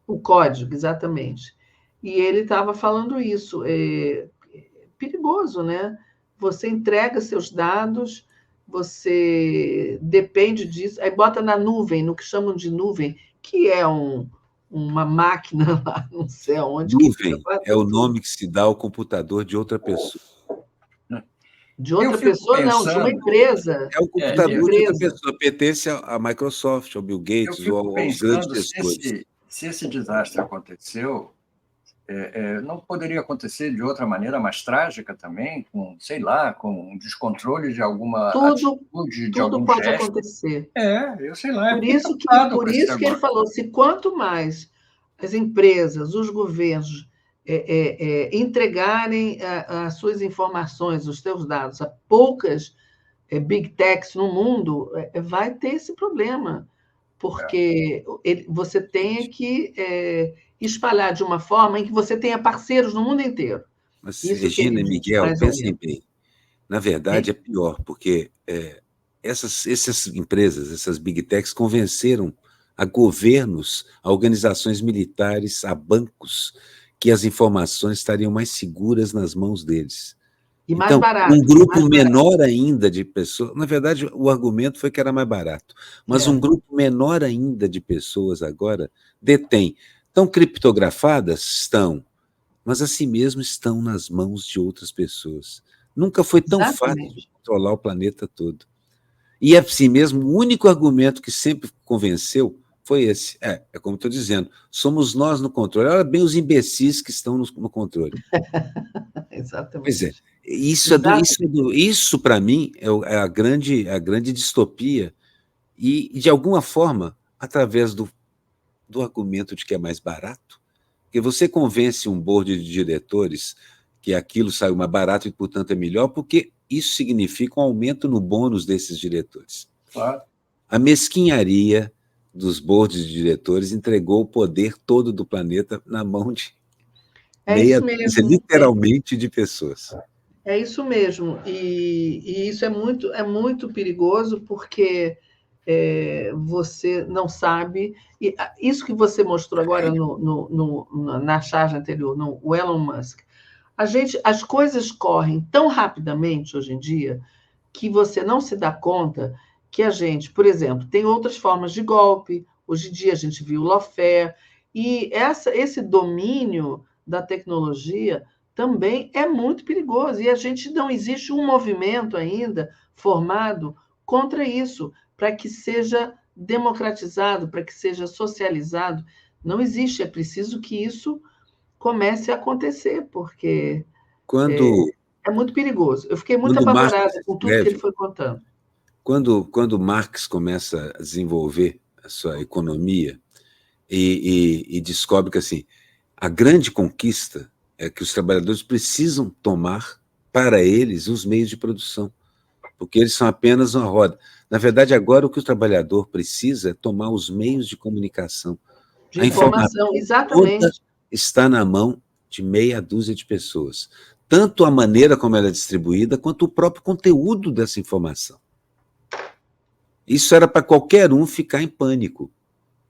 C: O código, exatamente. E ele estava falando isso. Perigoso, né? Você entrega seus dados, você depende disso, aí bota na nuvem, no que chamam de nuvem, que é uma máquina lá, não sei aonde.
D: Nuvem é o nome que se dá ao computador de outra pessoa.
C: De outra pessoa, não, de uma empresa.
D: É o computador de outra pessoa, pertence à Microsoft, ao Bill Gates ou aos grandes gestores.
B: Se esse desastre aconteceu, não poderia acontecer de outra maneira mais trágica também, com, sei lá, com um descontrole de alguma atitude, de algum
C: pode
B: gesto.
C: acontecer.
B: Eu sei lá.
C: Por isso que ele falou, se quanto mais as empresas, os governos entregarem as suas informações, os seus dados a poucas big techs no mundo, vai ter esse problema. porque você tem que espalhar de uma forma em que você tenha parceiros no mundo inteiro.
D: Mas,
C: Isso
D: Regina e Miguel, pensem
C: menos.
D: bem. Na verdade, é pior, porque essas empresas, essas big techs, convenceram a governos, a organizações militares, a bancos, que as informações estariam mais seguras nas mãos deles.
C: E mais
D: Então,
C: barato.
D: um grupo menor ainda de pessoas... Na verdade, o argumento foi que era mais barato, mas um grupo menor ainda de pessoas agora detém. Estão criptografadas? Estão, mas assim mesmo estão nas mãos de outras pessoas. Nunca foi tão fácil de controlar o planeta todo. E assim mesmo, o único argumento que sempre convenceu foi esse. É como estou dizendo, somos nós no controle. Olha bem os imbecis que estão no controle.
C: Exatamente.
D: Pois é. Isso para mim, é a grande distopia. E, de alguma forma, através do argumento de que é mais barato, porque você convence um board de diretores que aquilo saiu mais barato e, portanto, é melhor, porque isso significa um aumento no bônus desses diretores.
B: Claro.
D: A mesquinharia dos boards de diretores entregou o poder todo do planeta na mão de meia dúzia, literalmente, de pessoas.
C: É isso mesmo. E isso é muito perigoso, porque você não sabe. E isso que você mostrou agora na charge anterior, no Elon Musk, as coisas correm tão rapidamente hoje em dia que você não se dá conta que a gente, por exemplo, tem outras formas de golpe. Hoje em dia a gente viu o lawfare, e esse domínio da tecnologia também é muito perigoso, e não existe um movimento ainda formado contra isso, para que seja democratizado, para que seja socializado. Não existe, é preciso que isso comece a acontecer, porque é muito perigoso. Eu fiquei muito apavorada com tudo que ele foi contando.
D: Quando Marx começa a desenvolver a sua economia e descobre que assim, a grande conquista é que os trabalhadores precisam tomar para eles os meios de produção, porque eles são apenas uma roda. Na verdade, agora o que o trabalhador precisa é tomar os meios de comunicação.
C: De informação, exatamente.
D: Toda está na mão de meia dúzia de pessoas. Tanto a maneira como ela é distribuída, quanto o próprio conteúdo dessa informação. Isso era para qualquer um ficar em pânico.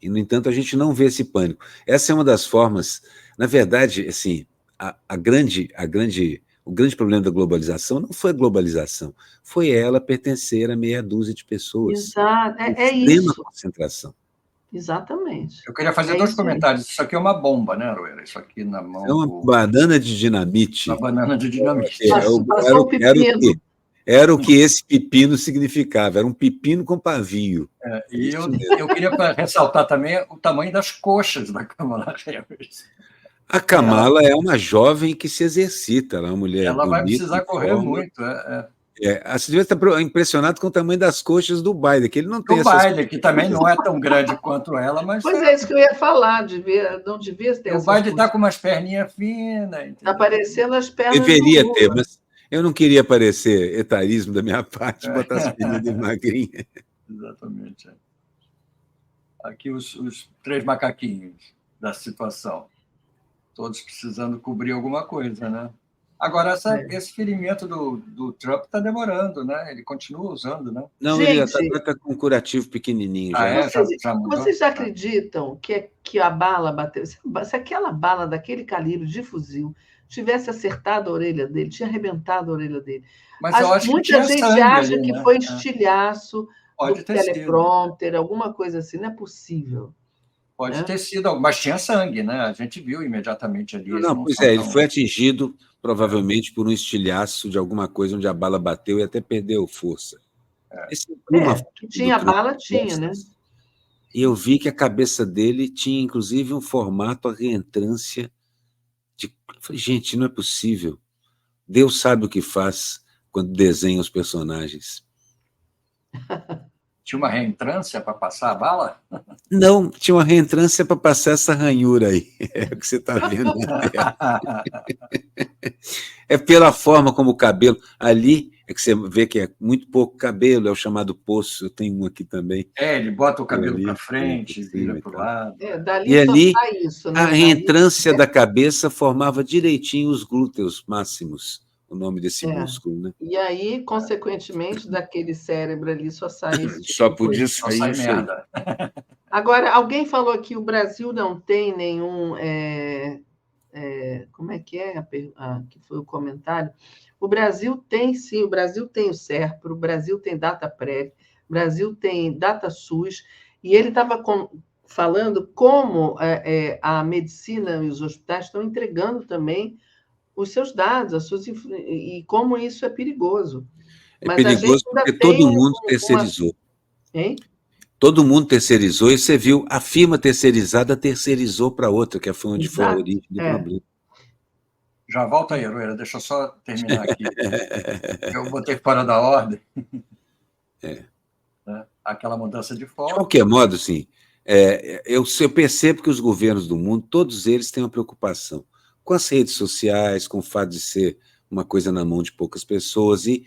D: E, no entanto, a gente não vê esse pânico. Essa é uma das formas... Na verdade, assim, o grande problema da globalização não foi a globalização, foi ela pertencer a meia dúzia de pessoas.
C: Exato, é
D: extrema
C: isso.
D: Concentração.
C: Exatamente.
B: Eu queria fazer dois comentários. Isso aqui é uma bomba, né, Aroeira? Isso aqui na mão.
D: É uma banana de dinamite.
B: Uma banana de dinamite.
C: Passou o pepino.
D: Era o que esse pepino significava, era um pepino com pavio.
B: E eu queria ressaltar também o tamanho das coxas da Kamala Harris.
D: A Kamala é uma jovem que se exercita, ela é uma mulher
B: Ela
D: bonita,
B: vai precisar correr muito.
D: Você devia estar impressionado com o tamanho das coxas do Biden, que ele não tem essas...
B: O Biden, que também não é tão grande quanto ela, mas...
C: Pois é, isso que eu ia falar, não devia ter essas
B: coisas. O Biden está com umas perninhas finas.
C: Está parecendo as pernas
D: Deveria ter, mas eu não queria parecer etarismo da minha parte, botar as perninhas magrinhas.
B: Exatamente. Aqui os três macaquinhos da situação. Todos precisando cobrir alguma coisa, né? Agora, esse ferimento do Trump está demorando, né? Ele continua usando, né?
D: Não, ele está com um curativo pequenininho já.
C: Vocês acreditam que a bala bateu? Se aquela bala daquele calibre de fuzil tivesse acertado a orelha dele, tinha arrebentado a orelha dele.
B: Mas eu acho
C: muita
B: que
C: gente acha que foi estilhaço do teleprompter, alguma coisa assim. Não é possível.
B: Pode ter sido, mas tinha sangue, né? A gente viu imediatamente ali.
D: Ele foi atingido provavelmente por um estilhaço de alguma coisa onde a bala bateu e até perdeu força.
C: Que tinha bala, tinha, né?
D: E eu vi que a cabeça dele tinha, inclusive, um formato a reentrância de... Eu falei, gente, não é possível. Deus sabe o que faz quando desenha os personagens.
B: Tinha uma reentrância para passar a bala?
D: Não, tinha uma reentrância para passar essa ranhura aí. É o que você está vendo na tela. É pela forma como o cabelo... Ali é que você vê que é muito pouco cabelo, é o chamado poço. Eu tenho um aqui também.
B: Ele bota o cabelo
D: Ali,
B: para frente, vira para o lado.
C: Dali
D: E
C: só
D: ali,
C: sai isso, né?
D: a reentrância da cabeça formava direitinho os glúteos máximos, o nome desse músculo, né?
C: E aí, consequentemente, daquele cérebro ali só sai esse tipo
D: Só
C: de
D: podia
C: coisa.
D: sair
B: Sai
D: isso aí.
B: merda.
C: Agora, alguém falou que o Brasil não tem nenhum... como é que é que foi o comentário? O Brasil tem, sim, o Brasil tem o SERPRO, o Brasil tem DataPrev, o Brasil tem DataSUS, e ele estava falando como a medicina e os hospitais estão entregando também os seus dados, e como isso é perigoso.
D: É
C: Mas a gente
D: perigoso
C: ainda
D: porque
C: tem
D: todo mundo terceirizou.
C: Hein?
D: Todo mundo terceirizou, e você viu, a firma terceirizada terceirizou para outra, que foi onde foi a
C: Exato.
D: origem do problema.
B: Já volta aí, Aroeira, deixa eu só terminar aqui. Eu botei fora da ordem. Né? Aquela mudança de foco.
D: De qualquer modo, sim, eu percebo que os governos do mundo, todos eles têm uma preocupação com as redes sociais, com o fato de ser uma coisa na mão de poucas pessoas, e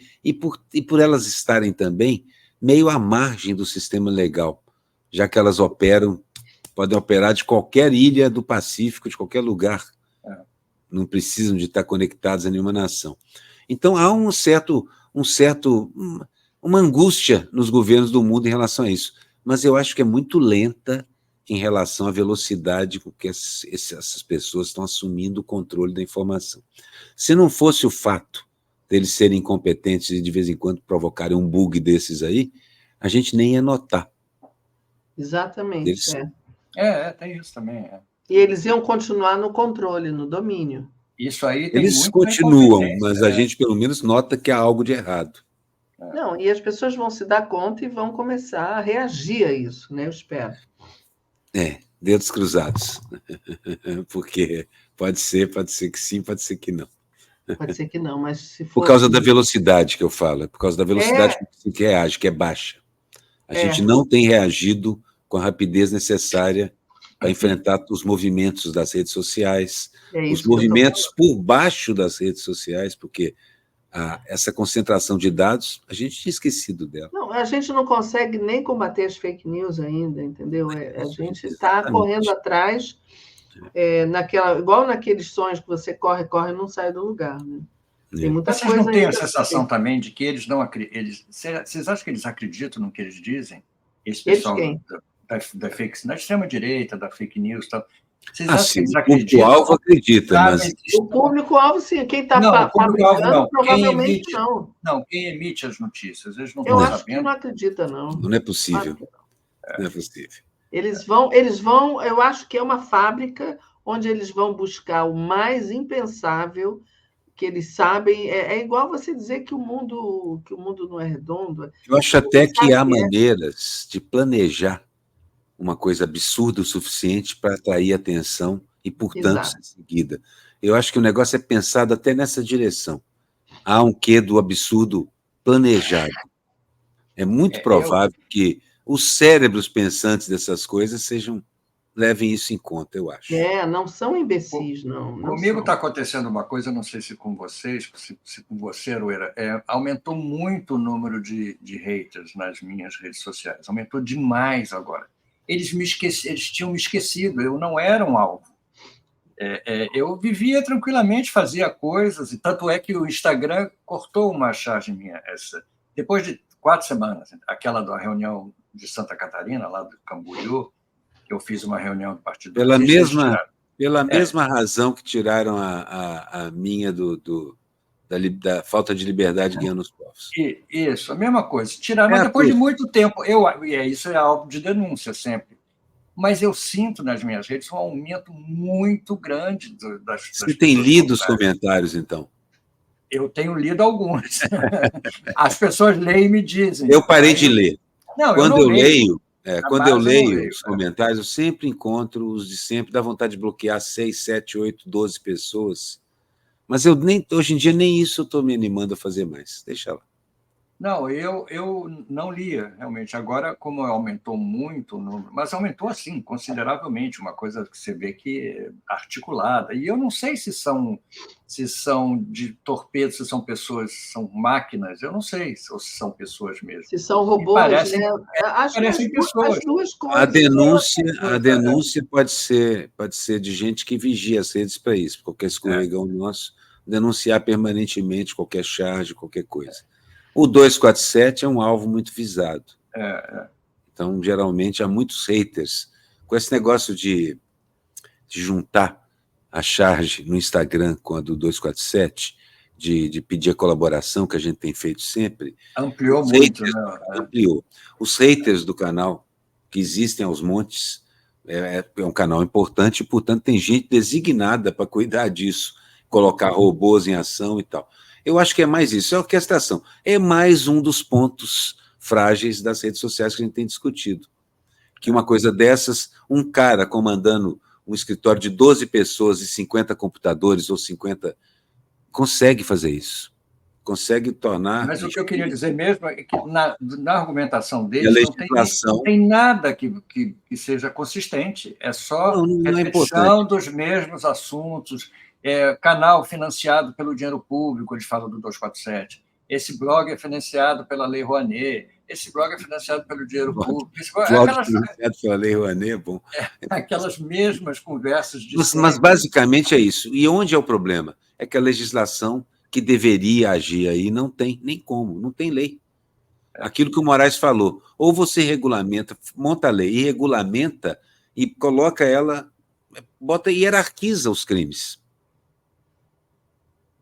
D: por elas estarem também meio à margem do sistema legal, já que elas podem operar de qualquer ilha do Pacífico, de qualquer lugar. Não precisam de estar conectados a nenhuma nação. Então, há uma angústia nos governos do mundo em relação a isso. Mas eu acho que é muito lenta em relação à velocidade com que essas pessoas estão assumindo o controle da informação. Se não fosse o fato deles serem incompetentes e de vez em quando provocarem um bug desses aí, a gente nem ia notar.
C: Exatamente.
B: Tem isso também.
C: E eles iam continuar no controle, no domínio.
B: Isso aí tem
D: eles
B: muito
D: continuam, mas a gente pelo menos nota que há algo de errado.
C: Não, e as pessoas vão se dar conta e vão começar a reagir a isso, né? Eu espero.
D: Dedos cruzados. Porque pode ser que sim, pode ser que não.
C: Pode ser que não, mas se for...
D: Por causa da velocidade que eu falo, é por causa da velocidade que reage, que é baixa. A gente não tem reagido com a rapidez necessária para enfrentar os movimentos das redes sociais, os movimentos por baixo das redes sociais, porque essa concentração de dados, a gente tinha esquecido dela.
C: Não, a gente não consegue nem combater as fake news ainda, entendeu? A gente está correndo atrás, igual naqueles sonhos que você corre, corre e não sai do lugar, né? Tem muita
B: Vocês
C: coisa
B: não têm a sensação também de que eles não acreditam? Vocês acham que eles acreditam no que eles dizem? Esse pessoal da fake, da extrema-direita, da fake news, tal. Vocês acham que eles acreditam?
D: O público-alvo acredita, mas...
C: O público-alvo, sim. Quem está fabricando, provavelmente não.
B: Não, quem emite as notícias, eles não
C: estão
B: sabendo.
C: Eu acho que não acredita, não.
D: Não é possível. Não é possível.
C: Eles vão... Eu acho que é uma fábrica onde eles vão buscar o mais impensável, que eles sabem. É igual você dizer que o mundo não é redondo.
D: Eu acho até que há maneiras de planejar uma coisa absurda o suficiente para atrair atenção e, portanto, ser seguida. Eu acho que o negócio é pensado até nessa direção. Há um quê do absurdo planejado. É muito provável que os cérebros pensantes dessas coisas levem isso em conta, eu acho.
C: Não são imbecis, não.
B: Comigo está acontecendo uma coisa, não sei se com vocês, se com você, Aroeira, aumentou muito o número de haters nas minhas redes sociais. Aumentou demais agora. Eles tinham me esquecido, eu não era um alvo. Eu vivia tranquilamente, fazia coisas, e tanto é que o Instagram cortou uma charge minha. Depois de 4 semanas, aquela da reunião de Santa Catarina, lá do Camboriú, que eu fiz uma reunião do Partido
D: Pela mesma razão que tiraram a minha da falta de liberdade guiando os povos.
B: Isso, a mesma coisa. Tiraram, mas depois de muito tempo. Isso é alvo de denúncia sempre. Mas eu sinto nas minhas redes um aumento muito grande das
D: Você tem lido os comentários, então?
B: Eu tenho lido alguns. As pessoas leem e me dizem.
D: Eu parei de ler.
B: Não,
D: quando eu leio os
B: leio,
D: comentários, eu sempre encontro os de sempre, dá vontade de bloquear 6, 7, 8, 12 pessoas. Mas hoje em dia nem isso eu estou me animando a fazer mais. Deixa lá.
B: Não, eu não lia, realmente. Agora, como aumentou muito, mas aumentou, assim, consideravelmente, uma coisa que você vê que é articulada. E eu não sei se são de torpedos, se são pessoas, se são máquinas, eu não sei, ou se são pessoas mesmo.
C: Se são
B: E
C: robôs, né? Acho que
B: parecem pessoas.
C: as duas
D: A
C: coisas.
D: denúncia pode ser de gente que vigia as redes para isso, qualquer escorregão nosso, denunciar permanentemente qualquer charge, qualquer coisa. O 247 é um alvo muito visado. Então, geralmente, há muitos haters. Com esse negócio de juntar a charge no Instagram com a do 247, de pedir a colaboração, que a gente tem feito sempre,
B: Ampliou
D: os
B: muito,
D: haters,
B: né?
D: ampliou. Os haters do canal, que existem aos montes, é um canal importante, e, portanto, tem gente designada para cuidar disso, colocar robôs em ação e tal. Eu acho que é mais isso, é orquestração. É mais um dos pontos frágeis das redes sociais que a gente tem discutido. Que uma coisa dessas, um cara comandando um escritório de 12 pessoas e 50 computadores ou 50, consegue fazer isso. Consegue tornar...
B: Mas o que eu queria dizer mesmo é que na argumentação
D: E a
B: deles não
D: legislação...
B: tem nada que seja consistente, é só
D: não é
B: repetição
D: importante.
B: dos mesmos assuntos, canal financiado pelo dinheiro público, eles falam do 247, esse blog é financiado pela Lei Rouanet, esse blog é financiado pelo dinheiro público,
D: Blog financiado pela Lei Rouanet, bom.
B: Aquelas mesmas conversas de
D: Mas basicamente é isso. E onde é o problema? É que a legislação que deveria agir aí não tem nem como, não tem lei. Aquilo que o Moraes falou, ou você regulamenta, monta a lei e regulamenta e coloca ela, bota e hierarquiza os crimes.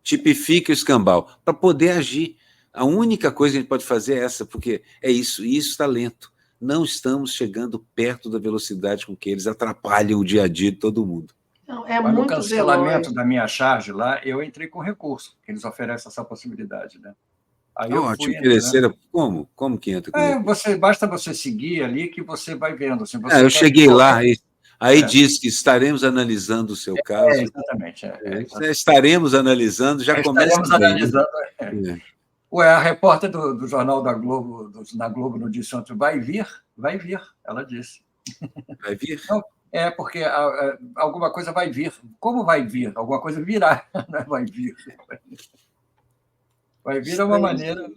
D: Tipifica o escambau, para poder agir. A única coisa que a gente pode fazer é essa, porque é isso, e isso está lento. Não estamos chegando perto da velocidade com que eles atrapalham o dia a dia de todo mundo.
C: Não, é
B: Mas no
C: muito
B: cancelamento
C: veloz.
B: da minha charge lá, eu entrei com recurso, porque eles oferecem essa possibilidade, né? Aí eu
D: Te
B: fui
D: ofereceram... Como? Como que entra com recurso?
B: basta você seguir ali que você vai vendo. Assim,
D: Eu cheguei lá, aí
B: É.
D: diz que estaremos analisando o seu caso.
B: Exatamente.
D: Estaremos analisando, já começa
B: Estaremos
D: bem,
B: analisando.
D: né?
B: A repórter do Jornal da Globo, na Globo no disse ontem, vai vir, ela disse.
D: Vai vir?
B: Não, porque alguma coisa vai vir. Como vai vir? Alguma coisa virá, não é vai vir. Vai vir é uma maneira...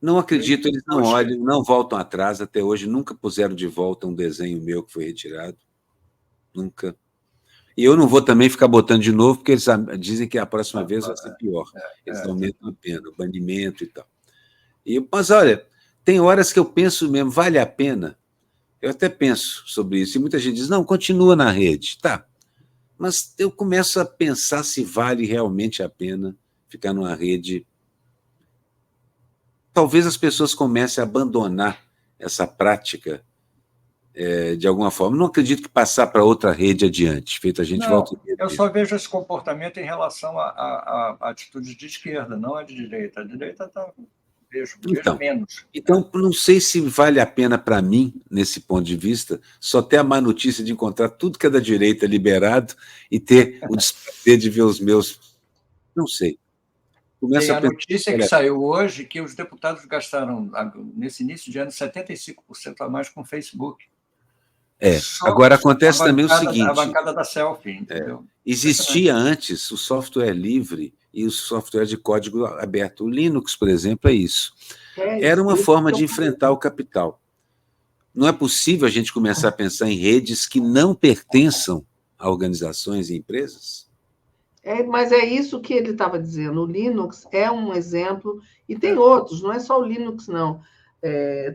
D: Não acredito, eles não olham, não voltam atrás, até hoje nunca puseram de volta um desenho meu que foi retirado. Nunca. E eu não vou também ficar botando de novo, porque eles dizem que a próxima vez vai ser pior. Eles aumentam a pena, o banimento e tal. Mas, olha, tem horas que eu penso mesmo, vale a pena? Eu até penso sobre isso, e muita gente diz, não, continua na rede. Tá, mas eu começo a pensar se vale realmente a pena ficar numa rede. Talvez as pessoas comecem a abandonar essa prática de alguma forma. Não acredito que passar para outra rede adiante, feito a gente volta...
B: Eu só vejo esse comportamento em relação a atitudes de esquerda, não a de direita. A direita está... Vejo menos.
D: Então, não sei se vale a pena para mim, nesse ponto de vista, só ter a má notícia de encontrar tudo que é da direita liberado e ter o desprazer de ver os meus... Não sei.
B: Tem a notícia que saiu hoje que os deputados gastaram, nesse início de ano, 75% a mais com o Facebook.
D: Agora acontece também o seguinte...
B: A bancada da selfie, entendeu?
D: Existia antes o software livre e o software de código aberto. O Linux, por exemplo, é isso. Era uma forma de enfrentar o capital. Não é possível a gente começar a pensar em redes que não pertençam a organizações e empresas?
C: Mas é isso que ele estava dizendo. O Linux é um exemplo, e tem outros, não é só o Linux, não.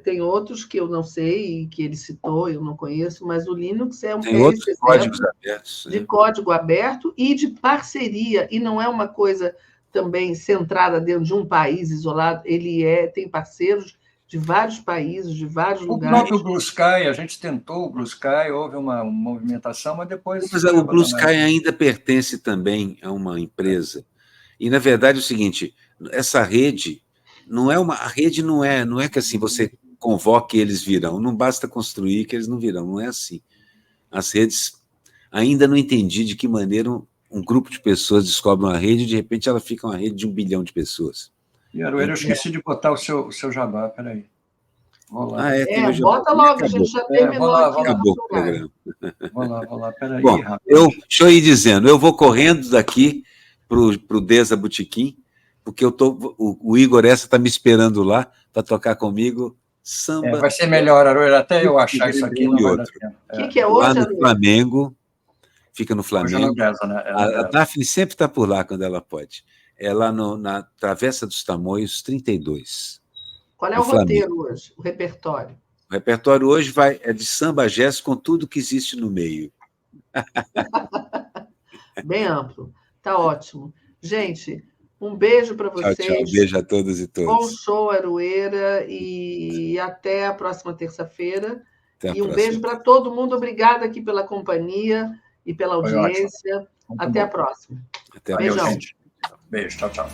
C: Tem outros que eu não sei, que ele citou, eu não conheço, mas o Linux é
D: outros códigos abertos,
C: de código aberto e de parceria, e não é uma coisa também centrada dentro de um país isolado, ele tem parceiros de vários países, de vários lugares.
B: O próprio Blue Sky, a gente tentou o Blue Sky, houve uma movimentação, mas depois...
D: Mas o Blue Sky ainda pertence também a uma empresa. E, na verdade, é o seguinte, essa rede... A rede não é que assim você convoque e eles virão, não basta construir que eles não virão, não é assim. As redes, ainda não entendi de que maneira um grupo de pessoas descobre uma rede e de repente ela fica uma rede de 1 bilhão de pessoas.
B: E, Aroeira, eu esqueci de botar o seu jabá, peraí. Vou lá.
C: Bota logo, a gente já terminou aqui.
D: Acabou o programa.
B: Vou lá, peraí,
D: Bom,
B: rápido.
D: deixa eu ir dizendo, eu vou correndo daqui para o Deza Botequim, porque o Igor Essa está me esperando lá para tocar comigo samba.
B: Vai ser melhor, Aroeira, até eu achar isso aqui não vai dar tempo.
C: O que é hoje,
D: lá no
C: Aroeira?
D: Flamengo, fica no Flamengo.
B: Hoje é no Deza, né?
D: A Daphne sempre está por lá quando ela pode. É lá na Travessa dos Tamoios, 32.
C: Qual é o roteiro hoje, o repertório?
D: O repertório hoje é de samba jazz com tudo que existe no meio.
C: Bem amplo. Tá ótimo. Gente, um beijo para vocês.
D: Tchau. Beijo a todos e todas.
C: Bom show, Aroeira, e até a próxima terça-feira. E um beijo para todo mundo. Obrigada aqui pela companhia e pela audiência. Até a próxima.
D: Até a próxima.
C: Beijão.
B: Beijo, tchau.